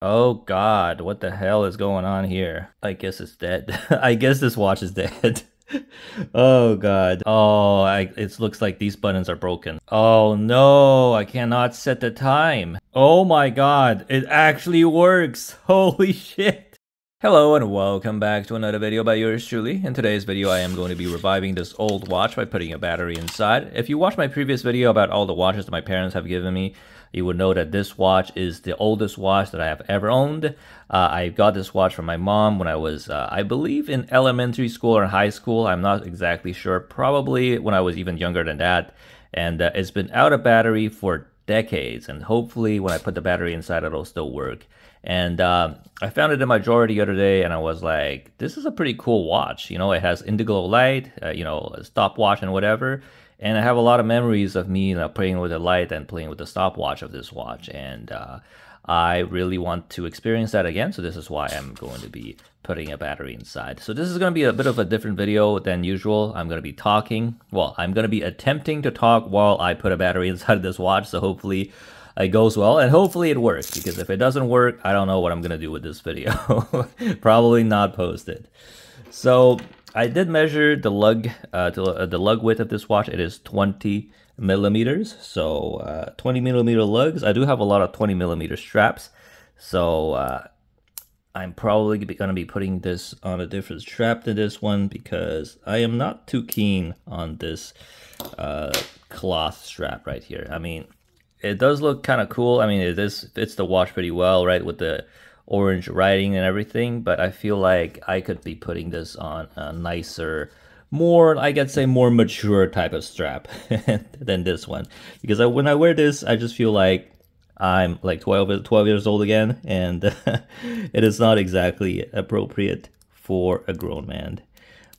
Oh God, what the hell is going on here? I guess it's dead. I guess this watch is dead. Oh God. Oh, it looks like these buttons are broken. Oh no, I cannot set the time. Oh my God, it actually works. Holy shit. Hello and welcome back to another video by yours truly. In today's video, I am going to be reviving this old watch by putting a battery inside. If you watched my previous video about all the watches that my parents have given me, you would know that this watch is the oldest watch that I have ever owned. I got this watch from my mom when I was, I believe, in elementary school or high school. I'm not exactly sure. Probably when I was even younger than that. And it's been out of battery for decades. And hopefully when I put the battery inside, it'll still work. And I found it in my drawer the other day, and I was like, this is a pretty cool watch. You know, it has indigo light, you know, a stopwatch and whatever. And I have a lot of memories of me, playing with the light and playing with the stopwatch of this watch. And I really want to experience that again. So this is why I'm going to be putting a battery inside. So this is going to be a bit of a different video than usual. I'm going to be talking. Well, I'm going to be attempting to talk while I put a battery inside this watch. So hopefully it goes well, and hopefully it works, because if it doesn't work, I don't know what I'm gonna do with this video. Probably not post it. So I did measure the lug the lug width of this watch. It is 20 millimeters, so 20 millimeter lugs. I do have a lot of 20 millimeter straps, so I'm probably gonna be putting this on a different strap than this one, because I am not too keen on this cloth strap right here. I mean, it does look kind of cool. I mean, fits the watch pretty well, right, with the orange writing and everything, but I feel like I could be putting this on a nicer, more, I could say, more mature type of strap than this one. Because when I wear this, I just feel like I'm like 12 years old again, and it is not exactly appropriate for a grown man.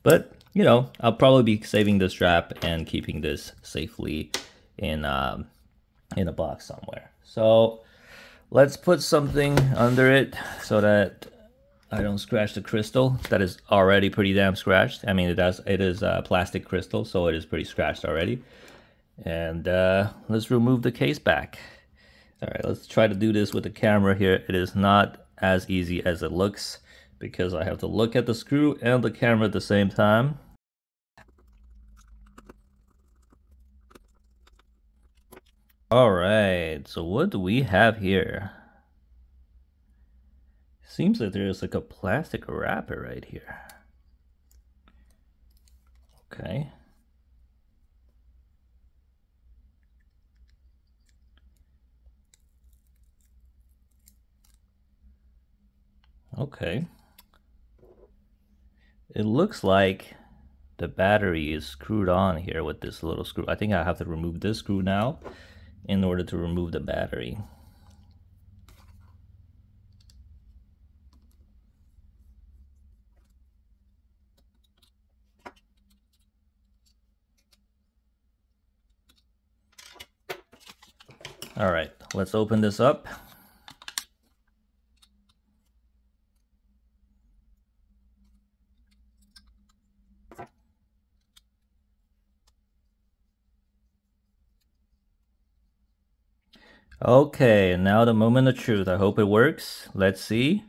But, you know, I'll probably be saving the strap and keeping this safely in a box somewhere. So let's put something under it so that I don't scratch the crystal. That is already pretty damn scratched. I mean, it is a plastic crystal, so it is pretty scratched already. And let's remove the case back. All right, let's try to do this with the camera here. It is not as easy as it looks, because I have to look at the screw and the camera at the same time. All right, so what do we have here? Seems like there's like a plastic wrapper right here. Okay. Okay. It looks like the battery is screwed on here with this little screw. I think I have to remove this screw now in order to remove the battery. All right, let's open this up. Okay, now the moment of truth. I hope it works. Let's see.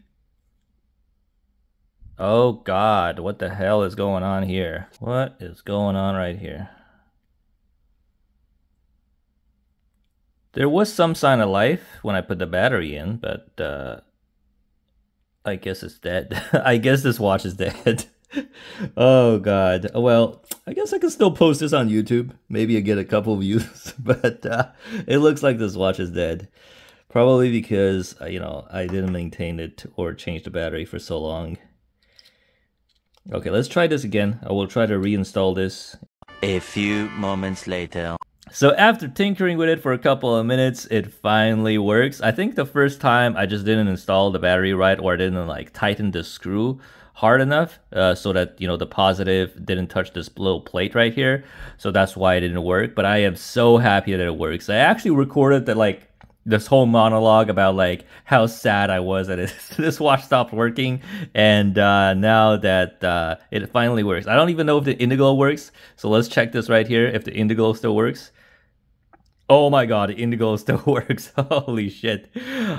Oh God, what the hell is going on here? What is going on right here? There was some sign of life when I put the battery in, but I guess it's dead. I guess this watch is dead. Oh God. Well, I guess I can still post this on YouTube. Maybe I get a couple views, but it looks like this watch is dead. Probably because, you know, I didn't maintain it or change the battery for so long. Okay, let's try this again. I will try to reinstall this. A few moments later. So after tinkering with it for a couple of minutes, it finally works. I think the first time I just didn't install the battery right, or I didn't like tighten the screw hard enough so that, you know, the positive didn't touch this little plate right here. So that's why it didn't work. But I am so happy that it works. I actually recorded that, like, this whole monologue about like how sad I was that this watch stopped working, and now that it finally works. I don't even know if the Indigo works, so let's check this right here if the Indigo still works. Oh my god, Indigo still works. Holy shit.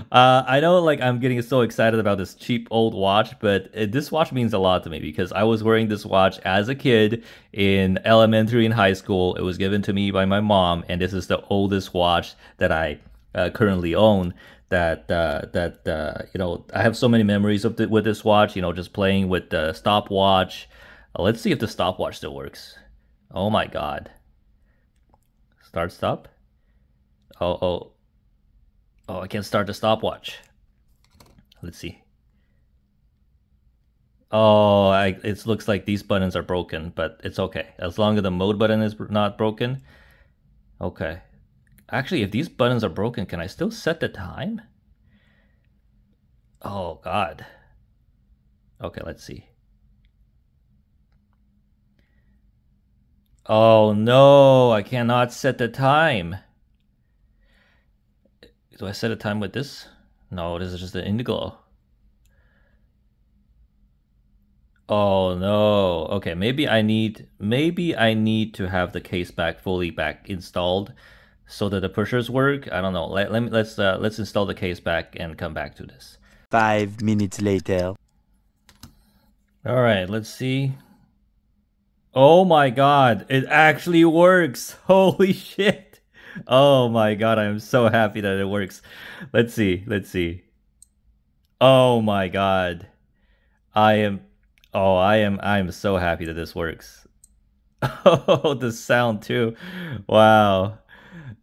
I know like I'm getting so excited about this cheap old watch, but this watch means a lot to me because I was wearing this watch as a kid in elementary and high school. It was given to me by my mom, and this is the oldest watch that I currently own. I have so many memories with this watch, just playing with the stopwatch. Let's see if the stopwatch still works. Oh my god. Start, stop. Oh, oh, oh, I can't start the stopwatch. Let's see. Oh, it looks like these buttons are broken, but it's okay. As long as the mode button is not broken. Okay. Actually, if these buttons are broken, can I still set the time? Oh, God. Okay, let's see. Oh, no, I cannot set the time. Do I set a time with this? No, this is just an Indiglo. Oh no. Okay, maybe I need to have the case fully back installed so that the pushers work. I don't know. Let's install the case back and come back to this. 5 minutes later. All right, let's see. Oh my god, it actually works. Holy shit. Oh my god, I am so happy that it works. Let's see. Let's see. Oh my god. I am I am so happy that this works. Oh, the sound too. Wow.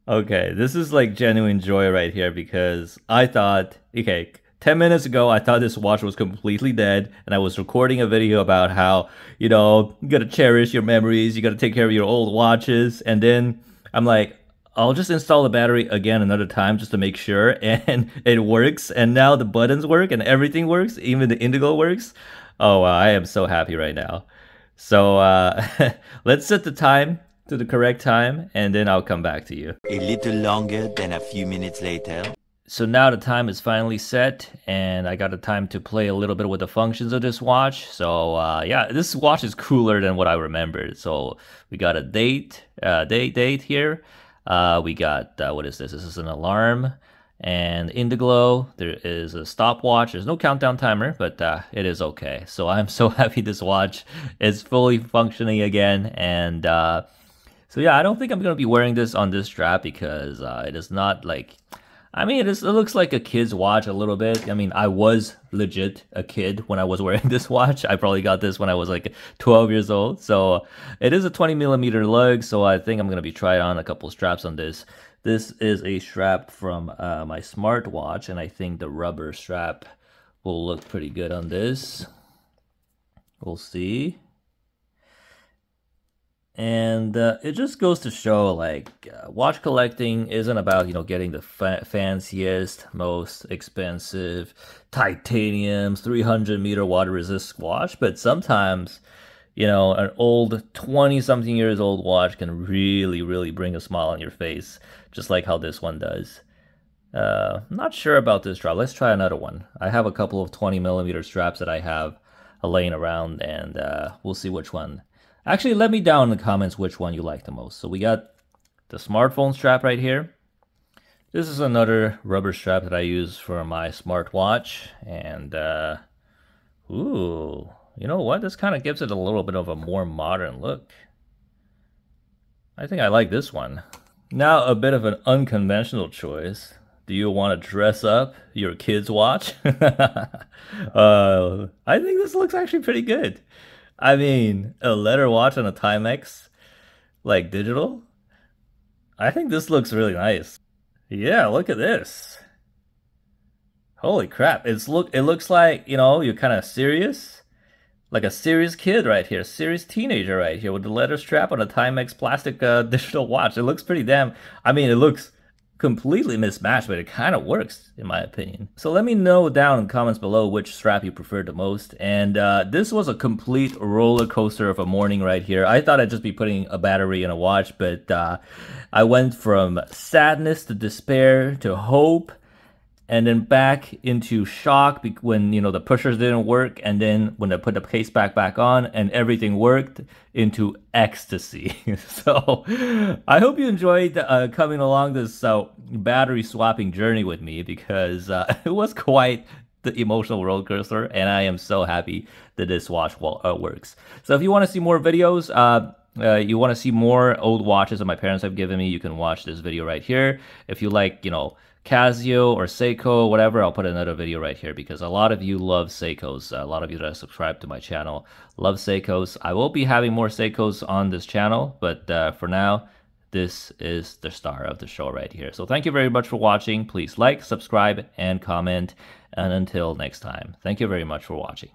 Okay, this is like genuine joy right here because I thought, okay, 10 minutes ago, I thought this watch was completely dead, and I was recording a video about how, you gotta cherish your memories, you gotta take care of your old watches, and then I'm like, I'll just install the battery again another time just to make sure, and it works, and now the buttons work, and everything works, even the Indigo works. Oh, wow, I am so happy right now. So, let's set the time to the correct time, and then I'll come back to you. A little longer than a few minutes later. So now the time is finally set, and I got the time to play a little bit with the functions of this watch. So yeah, this watch is cooler than what I remembered. So we got a date here. We got, what is this? This is an alarm. And Indiglo, there is a stopwatch. There's no countdown timer, but it is okay. So I'm so happy this watch is fully functioning again. And so yeah, I don't think I'm going to be wearing this on this strap because it is not like... I mean, it looks like a kid's watch a little bit. I mean, I was legit a kid when I was wearing this watch. I probably got this when I was like 12 years old. So it is a 20mm lug. So I think I'm going to be trying on a couple straps on this. This is a strap from my smartwatch. And I think the rubber strap will look pretty good on this. We'll see. And it just goes to show, like, watch collecting isn't about, getting the fanciest, most expensive titanium 300-meter water resist watch. But sometimes, an old 20-something years old watch can really, really bring a smile on your face, just like how this one does. I'm not sure about this strap. Let's try another one. I have a couple of 20mm straps that I have laying around, and we'll see which one. Actually, let me down in the comments which one you like the most. So we got the smartphone strap right here. This is another rubber strap that I use for my smartwatch. And, ooh, you know what? This kind of gives it a little bit of a more modern look. I think I like this one. Now, a bit of an unconventional choice. Do you want to dress up your kid's watch? I think this looks actually pretty good. I mean, a letter watch on a Timex, like digital. I think this looks really nice. Yeah, look at this. Holy crap. It looks like, you're kind of serious. Like a serious kid right here, serious teenager right here with the leather strap on a Timex plastic digital watch. It looks pretty damn, I mean, it looks completely mismatched, but it kind of works in my opinion. So let me know down in the comments below which strap you preferred the most. And this was a complete roller coaster of a morning right here. I thought I'd just be putting a battery in a watch, but I went from sadness to despair to hope and then back into shock when the pushers didn't work, and then when I put the case back on and everything worked, into ecstasy. So I hope you enjoyed coming along this battery swapping journey with me, because it was quite the emotional roller coaster, and I am so happy that this watch works. So if you want to see more videos, you want to see more old watches that my parents have given me, you can watch this video right here. If you like, Casio or Seiko, whatever, I'll put another video right here, because a lot of you love Seikos. A lot of you that subscribe to my channel love Seikos. I will be having more Seikos on this channel, but for now, this is the star of the show right here. So thank you very much for watching. Please like, subscribe, and comment. And until next time, thank you very much for watching.